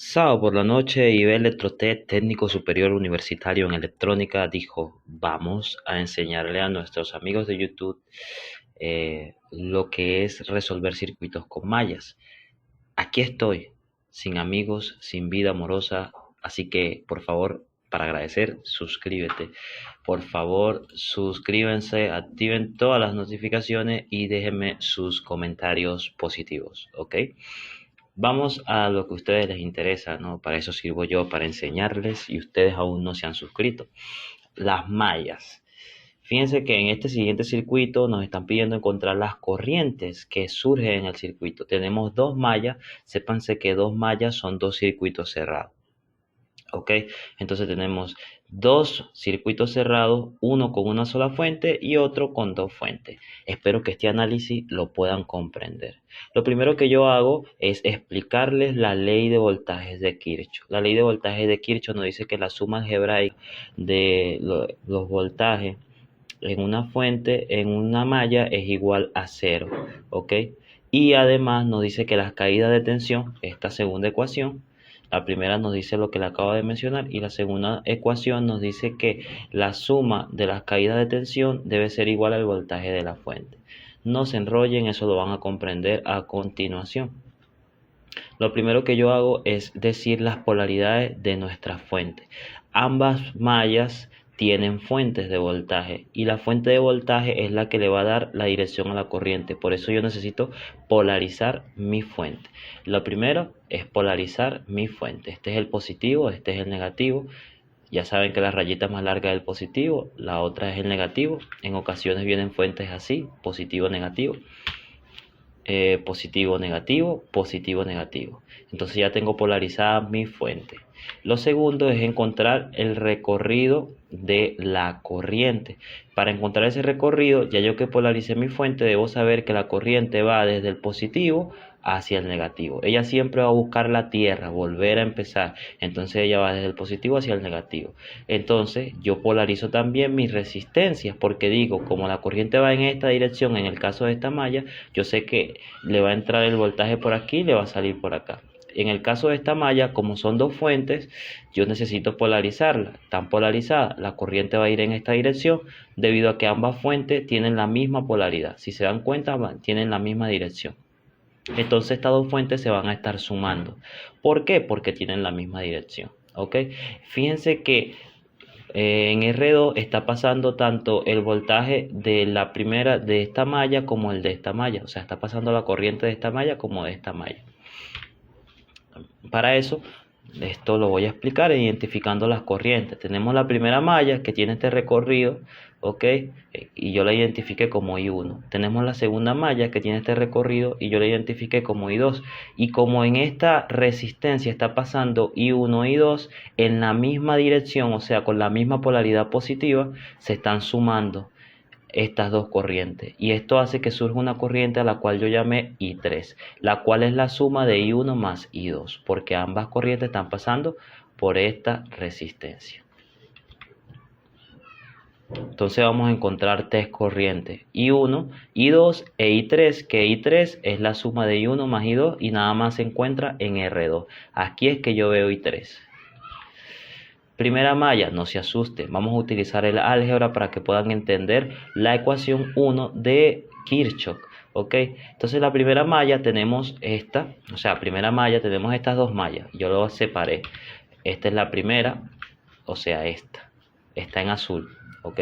Sábado por la noche, IB Electrotec, técnico superior universitario en electrónica, dijo, vamos a enseñarle a nuestros amigos de YouTube lo que es resolver circuitos con mallas. Aquí estoy, sin amigos, sin vida amorosa, así que por favor, para agradecer, suscríbete. Por favor, suscríbanse, activen todas las notificaciones y déjenme sus comentarios positivos, ¿ok? Vamos a lo que a ustedes les interesa, ¿no? Para eso sirvo yo, para enseñarles y ustedes aún no se han suscrito. Las mallas. Fíjense que en este siguiente circuito nos están pidiendo encontrar las corrientes que surgen en el circuito. Tenemos dos mallas, sépanse que dos mallas son dos circuitos cerrados. ¿Ok? Entonces tenemos dos circuitos cerrados, uno con una sola fuente y otro con dos fuentes. Espero que este análisis lo puedan comprender. Lo primero que yo hago es explicarles la ley de voltajes de Kirchhoff. La ley de voltajes de Kirchhoff nos dice que la suma algebraica de los voltajes en una fuente, en una malla, es igual a cero. ¿Ok? Y además nos dice que las caídas de tensión, esta segunda ecuación, la primera nos dice lo que le acabo de mencionar y la segunda ecuación nos dice que la suma de las caídas de tensión debe ser igual al voltaje de la fuente. No se enrollen, eso lo van a comprender a continuación. Lo primero que yo hago es decir las polaridades de nuestra fuente. Ambas mallas tienen fuentes de voltaje y la fuente de voltaje es la que le va a dar la dirección a la corriente. Por eso yo necesito polarizar mi fuente. Lo primero es polarizar mi fuente. Este es el positivo, este es el negativo. Ya saben que la rayita más larga es el positivo, la otra es el negativo. En ocasiones vienen fuentes así, positivo, negativo. Positivo, negativo, positivo, negativo. Entonces ya tengo polarizada mi fuente. Lo segundo es encontrar el recorrido de la corriente. Para encontrar ese recorrido, ya yo que polaricé mi fuente, debo saber que la corriente va desde el positivo hacia el negativo. Ella siempre va a buscar la tierra, volver a empezar. Entonces ella va desde el positivo hacia el negativo. Entonces yo polarizo también mis resistencias, porque digo, como la corriente va en esta dirección, en el caso de esta malla, yo sé que le va a entrar el voltaje por aquí y le va a salir por acá. En el caso de esta malla, como son dos fuentes, yo necesito polarizarla. Están polarizadas, la corriente va a ir en esta dirección debido a que ambas fuentes tienen la misma polaridad. Si se dan cuenta, tienen la misma dirección. Entonces estas dos fuentes se van a estar sumando. ¿Por qué? Porque tienen la misma dirección. ¿Ok? Fíjense que en R2 está pasando tanto el voltaje de la primera de esta malla como el de esta malla. O sea, está pasando la corriente de esta malla como de esta malla. Para eso, esto lo voy a explicar identificando las corrientes. Tenemos la primera malla que tiene este recorrido, ¿ok? Y yo la identifiqué como I1. Tenemos la segunda malla que tiene este recorrido y yo la identifiqué como I2. Y como en esta resistencia está pasando I1 y I2 en la misma dirección, o sea, con la misma polaridad positiva, se están sumando estas dos corrientes y esto hace que surja una corriente a la cual yo llamé I3, la cual es la suma de I1 más I2, porque ambas corrientes están pasando por esta resistencia. Entonces vamos a encontrar tres corrientes, I1, I2 e I3, que I3 es la suma de I1 más I2 y nada más se encuentra en R2. Aquí es que yo veo I3. Primera malla, no se asusten, vamos a utilizar el álgebra para que puedan entender la ecuación 1 de Kirchhoff, ¿ok? Entonces la primera malla tenemos esta, o sea, primera malla tenemos estas dos mallas, yo lo separé. Esta es la primera, o sea, esta, está en azul, ¿ok?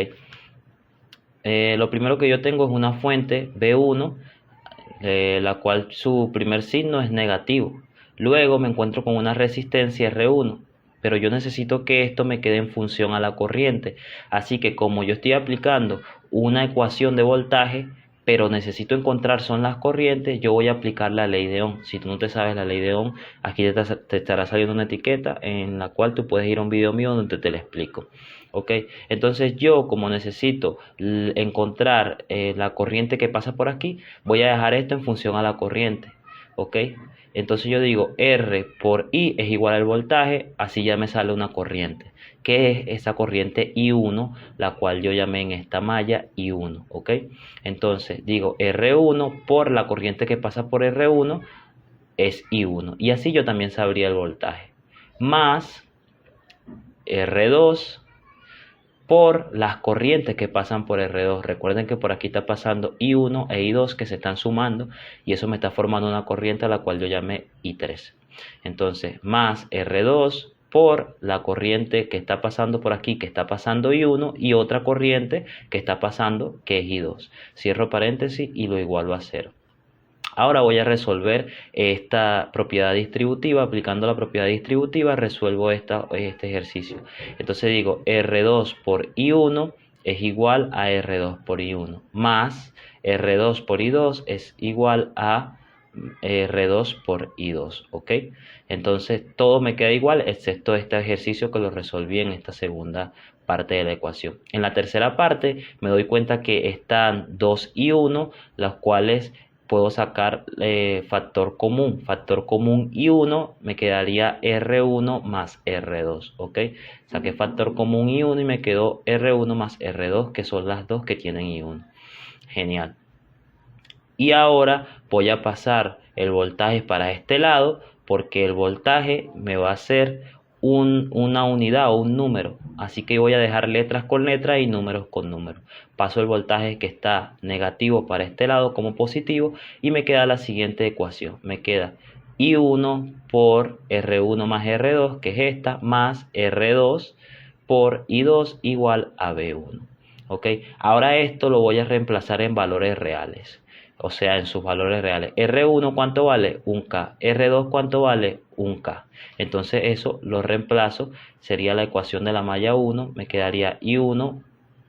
Lo primero que yo tengo es una fuente B1, la cual su primer signo es negativo. Luego me encuentro con una resistencia R1, pero yo necesito que esto me quede en función a la corriente. Así que como yo estoy aplicando una ecuación de voltaje, pero necesito encontrar son las corrientes, yo voy a aplicar la ley de Ohm. Si tú no te sabes la ley de Ohm, aquí te estará saliendo una etiqueta en la cual tú puedes ir a un video mío donde te lo explico. ¿Ok? Entonces yo, como necesito encontrar la corriente que pasa por aquí, voy a dejar esto en función a la corriente. ¿Ok? Entonces yo digo R por I es igual al voltaje, así ya me sale una corriente, que es esa corriente I1, la cual yo llamé en esta malla I1, ¿ok? Entonces digo R1 por la corriente que pasa por R1, es I1. Y así yo también sabría el voltaje. Más R2 por las corrientes que pasan por R2. Recuerden que por aquí está pasando I1 e I2 que se están sumando y eso me está formando una corriente a la cual yo llamé I3. Entonces, más R2 por la corriente que está pasando por aquí, que está pasando I1, y otra corriente que está pasando, que es I2. Cierro paréntesis y lo igualo a 0. Ahora voy a resolver esta propiedad distributiva. Aplicando la propiedad distributiva resuelvo este ejercicio. Entonces digo R2 por I1 es igual a R2 por I1 más R2 por I2 es igual a R2 por I2, ¿ok? Entonces todo me queda igual excepto este ejercicio que lo resolví en esta segunda parte de la ecuación. En la tercera parte me doy cuenta que están 2 y 1, las cuales puedo sacar factor común. Factor común y 1 me quedaría R1 más R2, ¿ok? Saqué factor común y 1 y me quedó R1 más R2, que son las dos que tienen I1. Genial. Y ahora voy a pasar el voltaje para este lado, porque el voltaje me va a ser una unidad o un número. Así que voy a dejar letras con letras y números con números. Paso el voltaje que está negativo para este lado como positivo y me queda la siguiente ecuación. Me queda I1 por R1 más R2, que es esta, más R2 por I2 igual a B1. ¿Ok? Ahora esto lo voy a reemplazar en valores reales. O sea, en sus valores reales. R1, ¿cuánto vale? 1K. R2, ¿cuánto vale? 1K. Entonces eso lo reemplazo. Sería la ecuación de la malla 1. Me quedaría I1,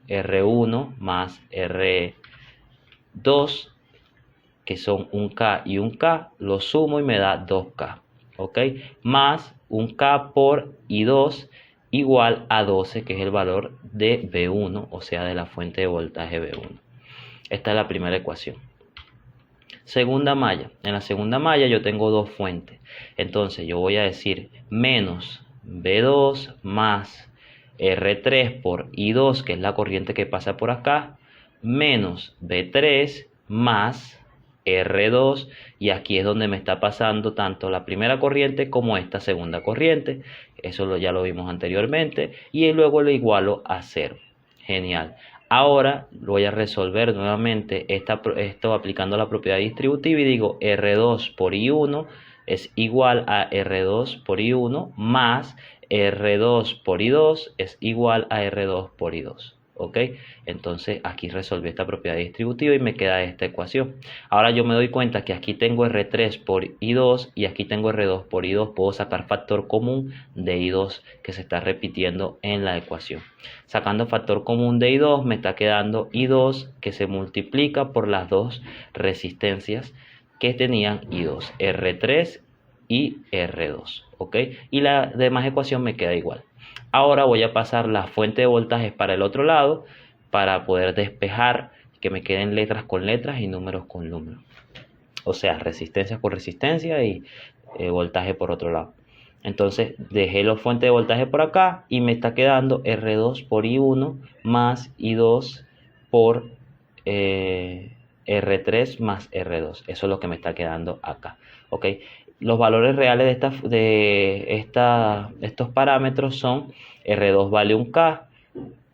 R1 más R2, que son 1K y 1K. Lo sumo y me da 2K. ¿Ok? Más 1K por I2 igual a 12, que es el valor de B1, o sea, de la fuente de voltaje B1. Esta es la primera ecuación. Segunda malla. En la segunda malla yo tengo dos fuentes. Entonces yo voy a decir menos B2 más R3 por I2, que es la corriente que pasa por acá, menos B3 más R2, y aquí es donde me está pasando tanto la primera corriente como esta segunda corriente. Eso ya lo vimos anteriormente, y luego lo igualo a 0. Genial. Ahora voy a resolver nuevamente esto aplicando la propiedad distributiva y digo R2 por I1 es igual a R2 por I1 más R2 por I2 es igual a R2 por I2. ¿Ok? Entonces aquí resolví esta propiedad distributiva y me queda esta ecuación. Ahora yo me doy cuenta que aquí tengo R3 por I2 y aquí tengo R2 por I2. Puedo sacar factor común de I2 que se está repitiendo en la ecuación. Sacando factor común de I2 me está quedando I2 que se multiplica por las dos resistencias que tenían I2, R3 y R2. ¿Ok? Y la demás ecuación me queda igual. Ahora voy a pasar la fuente de voltajes para el otro lado para poder despejar, que me queden letras con letras y números con números. O sea, resistencia con resistencia y voltaje por otro lado. Entonces dejé la fuente de voltaje por acá y me está quedando R2 por I1 más I2 por R3 más R2. Eso es lo que me está quedando acá. ¿Ok? Los valores reales de estos parámetros son R2 vale 1K,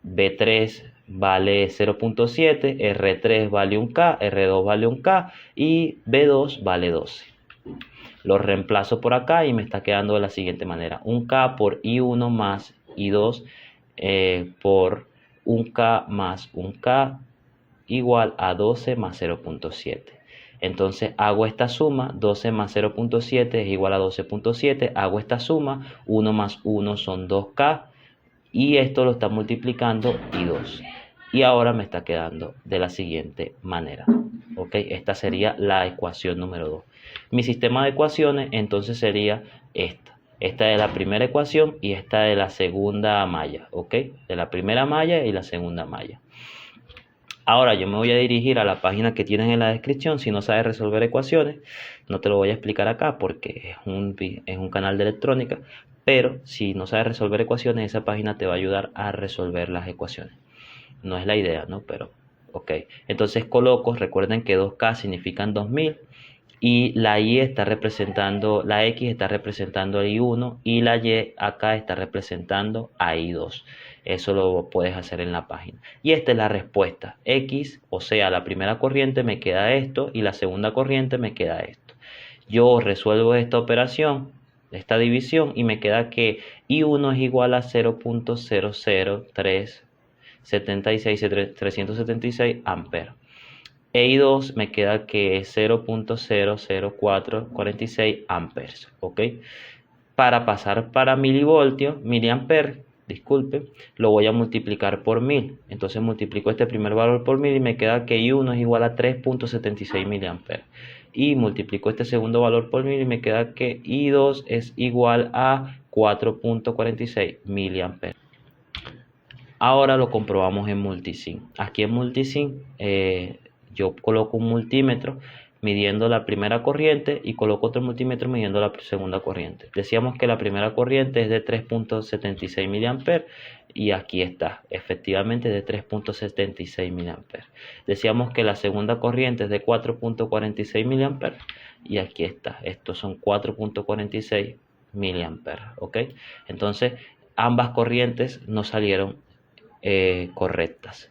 B3 vale 0.7, R3 vale 1K, R2 vale 1K y B2 vale 12. Los reemplazo por acá y me está quedando de la siguiente manera. 1K por I1 más I2 por 1K más 1K igual a 12 más 0.7. Entonces hago esta suma, 12 más 0.7 es igual a 12.7, hago esta suma, 1 más 1 son 2K, y esto lo está multiplicando I2. Y ahora me está quedando de la siguiente manera. ¿Ok? Esta sería la ecuación número 2. Mi sistema de ecuaciones entonces sería esta. Esta es la primera ecuación y esta de la segunda malla. ¿Ok? De la primera malla y la segunda malla. Ahora yo me voy a dirigir a la página que tienes en la descripción. Si no sabes resolver ecuaciones, no te lo voy a explicar acá porque es un canal de electrónica. Pero si no sabes resolver ecuaciones, esa página te va a ayudar a resolver las ecuaciones. No es la idea, ¿no? Pero, ok. Entonces coloco, recuerden que 2K significan 2000. y la Y está representando, la X está representando a I1 y la Y acá está representando a I2. Eso lo puedes hacer en la página. Y esta es la respuesta. X, o sea, la primera corriente me queda esto y la segunda corriente me queda esto. Yo resuelvo esta operación, esta división, y me queda que I1 es igual a 0.00376 amperes. I2 me queda que es 0.00446 amperes, ¿ok? Para pasar para miliamper, disculpe, lo voy a multiplicar por 1000. Entonces multiplico este primer valor por 1000 y me queda que I1 es igual a 3.76 miliamperes. Y multiplico este segundo valor por 1000 y me queda que I2 es igual a 4.46 miliamperes. Ahora lo comprobamos en Multisim. Aquí en Multisim yo coloco un multímetro midiendo la primera corriente y coloco otro multímetro midiendo la segunda corriente. Decíamos que la primera corriente es de 3.76 miliamperes y aquí está, efectivamente de 3.76 miliamperes. Decíamos que la segunda corriente es de 4.46 miliamperes y aquí está, estos son 4.46 miliamperes, ¿ok? Entonces ambas corrientes no salieron correctas.